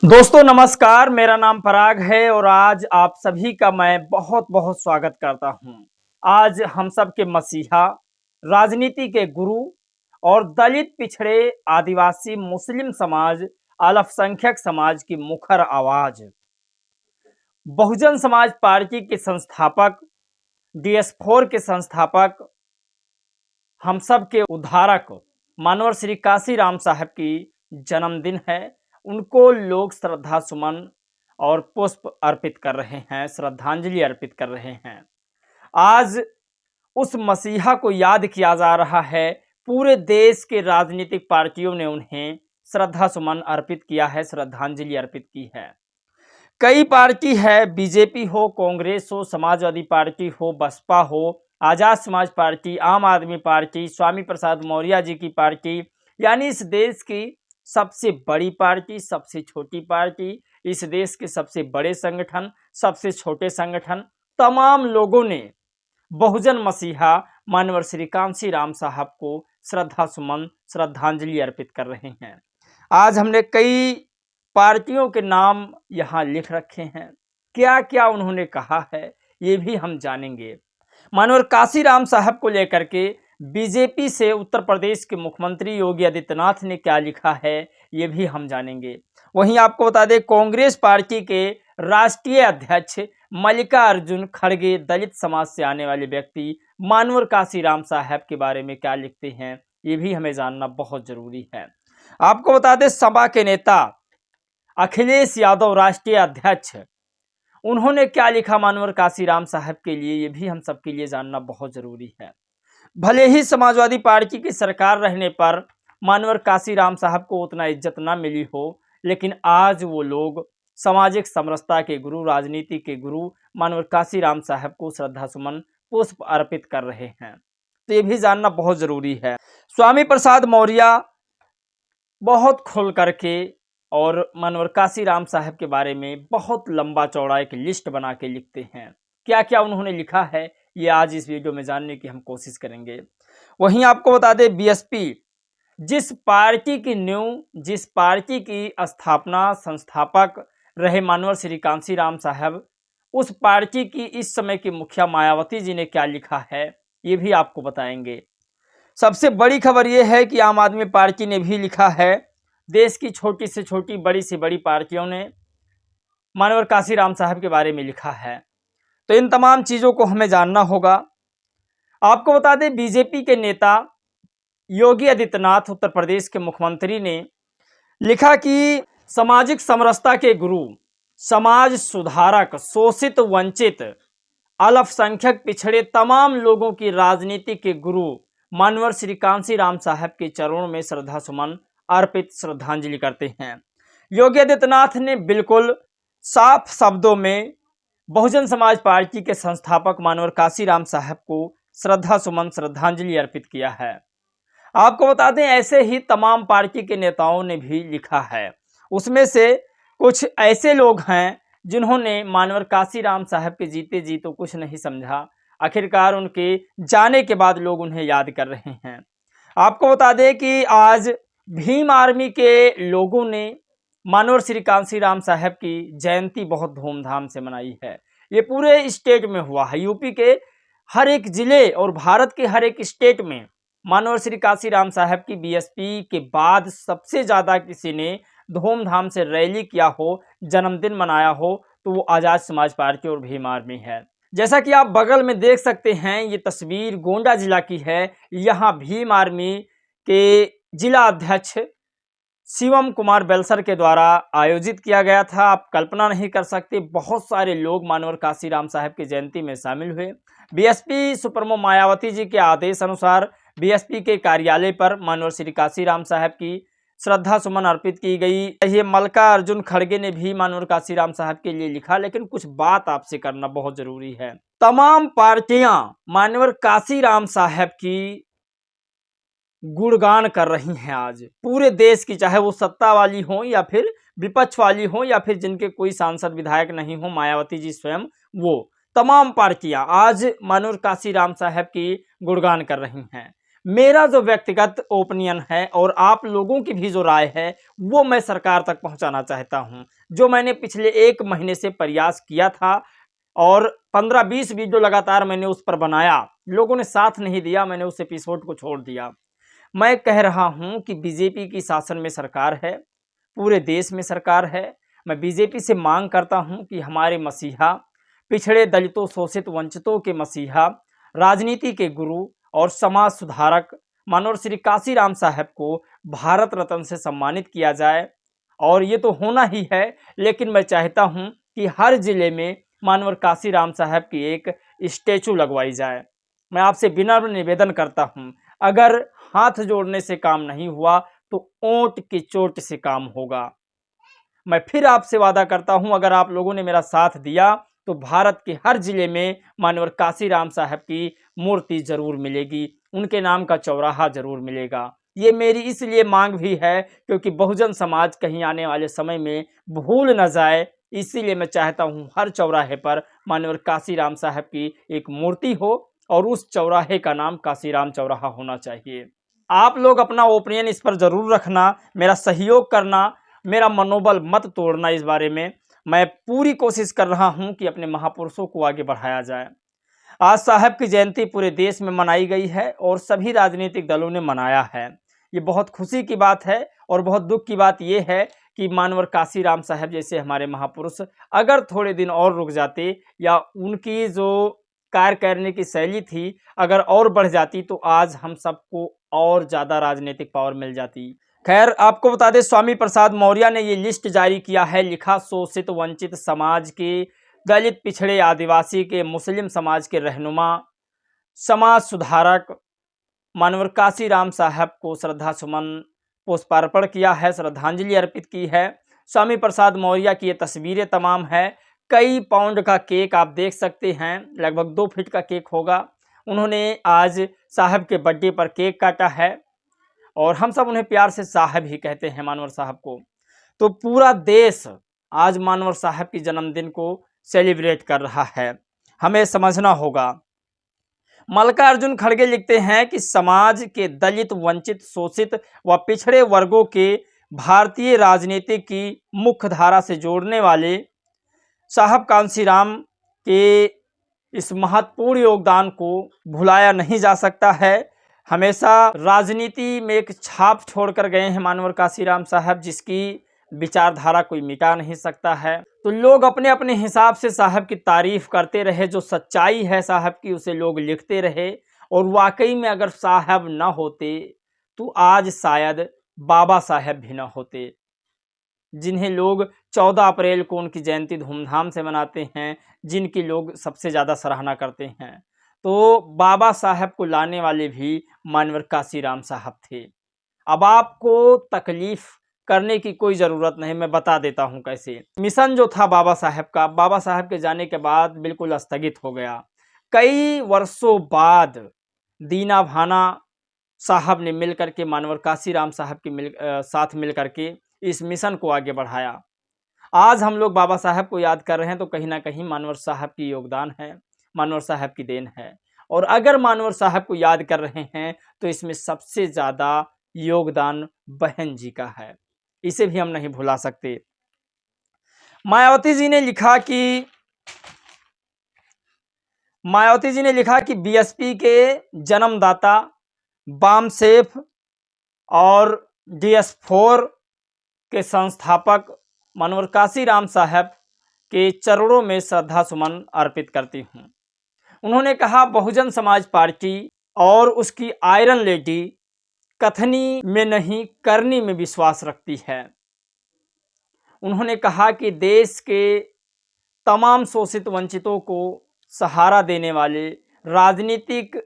दोस्तों नमस्कार, मेरा नाम पराग है और आज आप सभी का मैं बहुत बहुत स्वागत करता हूं। आज हम सब के मसीहा, राजनीति के गुरु और दलित, पिछड़े, आदिवासी, मुस्लिम समाज, अल्पसंख्यक समाज की मुखर आवाज, बहुजन समाज पार्टी के संस्थापक, DS4 के संस्थापक, हम सब के उद्धारक मानवर श्री काशीराम साहब की जन्मदिन है। उनको लोग श्रद्धा सुमन और पुष्प अर्पित कर रहे हैं, श्रद्धांजलि अर्पित कर रहे हैं। आज उस मसीहा को याद किया जा रहा है। पूरे देश के राजनीतिक पार्टियों ने उन्हें श्रद्धा सुमन अर्पित किया है, श्रद्धांजलि अर्पित की है। कई पार्टी है, बीजेपी हो, कांग्रेस हो, समाजवादी पार्टी हो, बसपा हो, आजाद समाज पार्टी, आम आदमी पार्टी, स्वामी प्रसाद मौर्य जी की पार्टी, यानी इस देश की सबसे बड़ी पार्टी, सबसे छोटी पार्टी, इस देश के सबसे बड़े संगठन, सबसे छोटे संगठन, तमाम लोगों ने बहुजन मसीहा मानवर श्री कांशीराम साहब को श्रद्धा सुमन, श्रद्धांजलि अर्पित कर रहे हैं। आज हमने कई पार्टियों के नाम यहाँ लिख रखे हैं। क्या क्या उन्होंने कहा है ये भी हम जानेंगे। मानवर काशीराम साहब को लेकर के बीजेपी से उत्तर प्रदेश के मुख्यमंत्री योगी आदित्यनाथ ने क्या लिखा है ये भी हम जानेंगे। वहीं आपको बता दें, कांग्रेस पार्टी के राष्ट्रीय अध्यक्ष मल्लिकार्जुन खड़गे, दलित समाज से आने वाले व्यक्ति, मानवर काशीराम साहब के बारे में क्या लिखते हैं ये भी हमें जानना बहुत जरूरी है। आपको बता दें, सपा के नेता अखिलेश यादव, राष्ट्रीय अध्यक्ष, उन्होंने क्या लिखा मानवर काशीराम साहब के लिए ये भी हम सबके लिए जानना बहुत जरूरी है। भले ही समाजवादी पार्टी की सरकार रहने पर मानवर काशीराम साहब को उतना इज्जत ना मिली हो, लेकिन आज वो लोग सामाजिक समरसता के गुरु, राजनीति के गुरु मानवर काशीराम साहब को श्रद्धा सुमन, पुष्प अर्पित कर रहे हैं। तो ये भी जानना बहुत जरूरी है। स्वामी प्रसाद मौर्य बहुत खुल करके और मानवर काशीराम साहब के बारे में बहुत लंबा चौड़ा एक लिस्ट बना के लिखते हैं। क्या क्या उन्होंने लिखा है ये आज इस वीडियो में जानने की हम कोशिश करेंगे। वहीं आपको बता दें, बीएसपी, जिस पार्टी की नींव, जिस पार्टी की स्थापना संस्थापक रहे मानवर श्री कांशीराम साहब, उस पार्टी की इस समय की मुखिया मायावती जी ने क्या लिखा है ये भी आपको बताएंगे। सबसे बड़ी खबर यह है कि आम आदमी पार्टी ने भी लिखा है। देश की छोटी से छोटी, बड़ी से बड़ी पार्टियों ने मानवर काशीराम साहब के बारे में लिखा है। तो इन तमाम चीज़ों को हमें जानना होगा। आपको बता दें, बीजेपी के नेता योगी आदित्यनाथ, उत्तर प्रदेश के मुख्यमंत्री, ने लिखा कि सामाजिक समरसता के गुरु, समाज सुधारक, शोषित, वंचित, अल्पसंख्यक, पिछड़े तमाम लोगों की राजनीति के गुरु मानवर श्री कांशीराम साहब के चरणों में श्रद्धा सुमन अर्पित, श्रद्धांजलि करते हैं। योगी आदित्यनाथ ने बिल्कुल साफ शब्दों में बहुजन समाज पार्टी के संस्थापक मानवर काशीराम साहब को श्रद्धा सुमन, श्रद्धांजलि अर्पित किया है। आपको बता दें, ऐसे ही तमाम पार्टी के नेताओं ने भी लिखा है। उसमें से कुछ ऐसे लोग हैं जिन्होंने मानवर काशीराम साहब के जीते जी तो कुछ नहीं समझा, आखिरकार उनके जाने के बाद लोग उन्हें याद कर रहे हैं। आपको बता दें कि आज भीम आर्मी के लोगों ने मानवर श्री कांशीराम साहब की जयंती बहुत धूमधाम से मनाई है। ये पूरे स्टेट में हुआ है, यूपी के हर एक जिले और भारत के हर एक स्टेट में मानवर श्री कांशीराम साहब की बीएसपी के बाद सबसे ज़्यादा किसी ने धूमधाम से रैली किया हो, जन्मदिन मनाया हो, तो वो आज़ाद समाज पार्टी और भीम आर्मी है। जैसा कि आप बगल में देख सकते हैं, ये तस्वीर गोंडा जिला की है। यहाँ भीम आर्मी के जिला अध्यक्ष शिवम कुमार बेलसर के द्वारा आयोजित किया गया था। आप कल्पना नहीं कर सकते, बहुत सारे लोग मानवर काशीराम साहब की जयंती में शामिल हुए। बीएसपी सुप्रीमो मायावती जी के आदेश अनुसार बीएसपी के कार्यालय पर मानवर श्री काशीराम साहब की श्रद्धा सुमन अर्पित की गई। ये मल्लिकार्जुन खड़गे ने भी मानवर काशीराम साहब के लिए लिखा, लेकिन कुछ बात आपसे करना बहुत जरूरी है। तमाम पार्टियां मानवर काशीराम साहब की गुणगान कर रही हैं आज पूरे देश की, चाहे वो सत्ता वाली हो या फिर विपक्ष वाली हो या फिर जिनके कोई सांसद विधायक नहीं हो, मायावती जी स्वयं, वो तमाम पार्टियां आज मानवर काशीराम साहब की गुणगान कर रही हैं। मेरा जो व्यक्तिगत ओपिनियन है और आप लोगों की भी जो राय है वो मैं सरकार तक पहुंचाना चाहता हूं। जो मैंने पिछले 1 महीने से प्रयास किया था और 15-20 वीडियो लगातार मैंने उस पर बनाया, लोगों ने साथ नहीं दिया, मैंने उस एपिसोड को छोड़ दिया। मैं कह रहा हूं कि बीजेपी की शासन में सरकार है, पूरे देश में सरकार है। मैं बीजेपी से मांग करता हूं कि हमारे मसीहा, पिछड़े दलितों शोषित वंचितों के मसीहा, राजनीति के गुरु और समाज सुधारक मानवर श्री काशीराम साहब को भारत रत्न से सम्मानित किया जाए। और ये तो होना ही है, लेकिन मैं चाहता हूं कि हर जिले में मानवर काशीराम साहब की एक स्टैचू लगवाई जाए। मैं आपसे विनम्र निवेदन करता हूं, अगर हाथ जोड़ने से काम नहीं हुआ तो ओंट की चोट से काम होगा। मैं फिर आपसे वादा करता हूं, अगर आप लोगों ने मेरा साथ दिया तो भारत के हर जिले में मानवर काशीराम साहब की मूर्ति जरूर मिलेगी, उनके नाम का चौराहा जरूर मिलेगा। ये मेरी इसलिए मांग भी है क्योंकि बहुजन समाज कहीं आने वाले समय में भूल न जाए, इसीलिए मैं चाहता हूं हर चौराहे पर मानवर काशीराम साहब की एक मूर्ति हो और उस चौराहे का नाम काशीराम चौराहा होना चाहिए। आप लोग अपना ओपिनियन इस पर जरूर रखना, मेरा सहयोग करना, मेरा मनोबल मत तोड़ना। इस बारे में मैं पूरी कोशिश कर रहा हूं कि अपने महापुरुषों को आगे बढ़ाया जाए। आज साहब की जयंती पूरे देश में मनाई गई है और सभी राजनीतिक दलों ने मनाया है। ये बहुत खुशी की बात है और बहुत दुख की बात यह है कि मानवर काशीराम साहब जैसे हमारे महापुरुष अगर थोड़े दिन और रुक जाते या उनकी जो कार्य करने की शैली थी अगर और बढ़ जाती तो आज हम सबको और ज़्यादा राजनीतिक पावर मिल जाती। खैर, आपको बता दें, स्वामी प्रसाद मौर्य ने ये लिस्ट जारी किया है, लिखा शोषित वंचित समाज के, दलित पिछड़े आदिवासी के, मुस्लिम समाज के रहनुमा, समाज सुधारक मानवर काशीराम साहब को श्रद्धा सुमन पुष्पार्पण किया है, श्रद्धांजलि अर्पित की है। स्वामी प्रसाद मौर्य की ये तस्वीरें तमाम है। कई पाउंड का केक आप देख सकते हैं, लगभग 2 फीट का केक होगा। उन्होंने आज साहब के बर्थडे पर केक काटा है और हम सब उन्हें प्यार से साहब ही कहते हैं, मानवर साहब को। तो पूरा देश आज मानवर साहब की जन्मदिन को सेलिब्रेट कर रहा है, हमें समझना होगा। मल्लिकार्जुन खड़गे लिखते हैं कि समाज के दलित वंचित शोषित व पिछड़े वर्गों के भारतीय राजनीति की मुख्य धारा से जोड़ने वाले साहब कांशीराम के इस महत्वपूर्ण योगदान को भुलाया नहीं जा सकता है। हमेशा राजनीति में एक छाप छोड़कर गए हैं मानवर काशीराम साहब, जिसकी विचारधारा कोई मिटा नहीं सकता है। तो लोग अपने अपने हिसाब से साहब की तारीफ करते रहे, जो सच्चाई है साहब की उसे लोग लिखते रहे। और वाकई में अगर साहब न होते तो आज शायद बाबा साहब भी न होते, जिन्हें लोग 14 अप्रैल को उनकी जयंती धूमधाम से मनाते हैं, जिनकी लोग सबसे ज़्यादा सराहना करते हैं। तो बाबा साहब को लाने वाले भी मानवर काशीराम साहब थे। अब आपको तकलीफ करने की कोई ज़रूरत नहीं, मैं बता देता हूं कैसे। मिशन जो था बाबा साहब का, बाबा साहब के जाने के बाद बिल्कुल स्थगित हो गया। कई वर्षों बाद दीना भाना साहब ने मिलकर के मानवर काशीराम साहब के साथ मिलकर के इस मिशन को आगे बढ़ाया। आज हम लोग बाबा साहब को याद कर रहे हैं तो कहीं ना कहीं मानवर साहब की योगदान है, मानवर साहब की देन है। और अगर मानवर साहब को याद कर रहे हैं तो इसमें सबसे ज़्यादा योगदान बहन जी का है, इसे भी हम नहीं भुला सकते। मायावती जी ने लिखा कि बीएसपी के जन्मदाता बामसेफ और DS4 के संस्थापक मानवर काशीराम साहब के चरणों में श्रद्धा सुमन अर्पित करती हूं। उन्होंने कहा, बहुजन समाज पार्टी और उसकी आयरन लेडी कथनी में नहीं करनी में विश्वास रखती है। उन्होंने कहा कि देश के तमाम शोषित वंचितों को सहारा देने वाले, राजनीतिक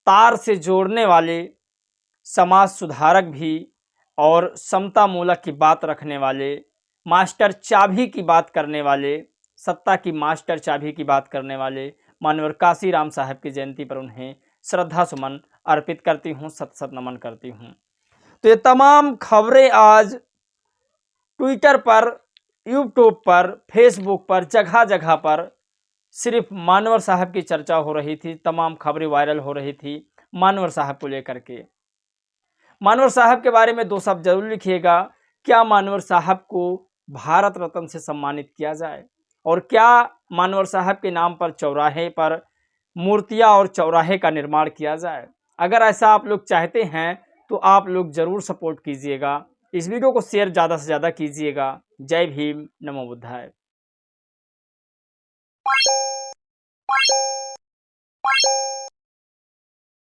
तार से जोड़ने वाले, समाज सुधारक भी और समता मूलक की बात रखने वाले, मास्टर चाबी की बात करने वाले, सत्ता की मास्टर चाबी की बात करने वाले मानवर काशीराम साहब की जयंती पर उन्हें श्रद्धा सुमन अर्पित करती हूँ, सत सत नमन करती हूँ। तो ये तमाम खबरें आज ट्विटर पर, यूट्यूब पर, फेसबुक पर, जगह जगह पर सिर्फ मानवर साहब की चर्चा हो रही थी, तमाम खबरें वायरल हो रही थी। मानवर साहब को लेकर के। मानवर साहब के बारे में 2 शब्द जरूर लिखिएगा। क्या मानवर साहब को भारत रत्न से सम्मानित किया जाए, और क्या मानवर साहब के नाम पर चौराहे पर मूर्तियां और चौराहे का निर्माण किया जाए? अगर ऐसा आप लोग चाहते हैं तो आप लोग जरूर सपोर्ट कीजिएगा। इस वीडियो को शेयर ज़्यादा से ज़्यादा कीजिएगा। जय भीम, नमो बुद्धाय।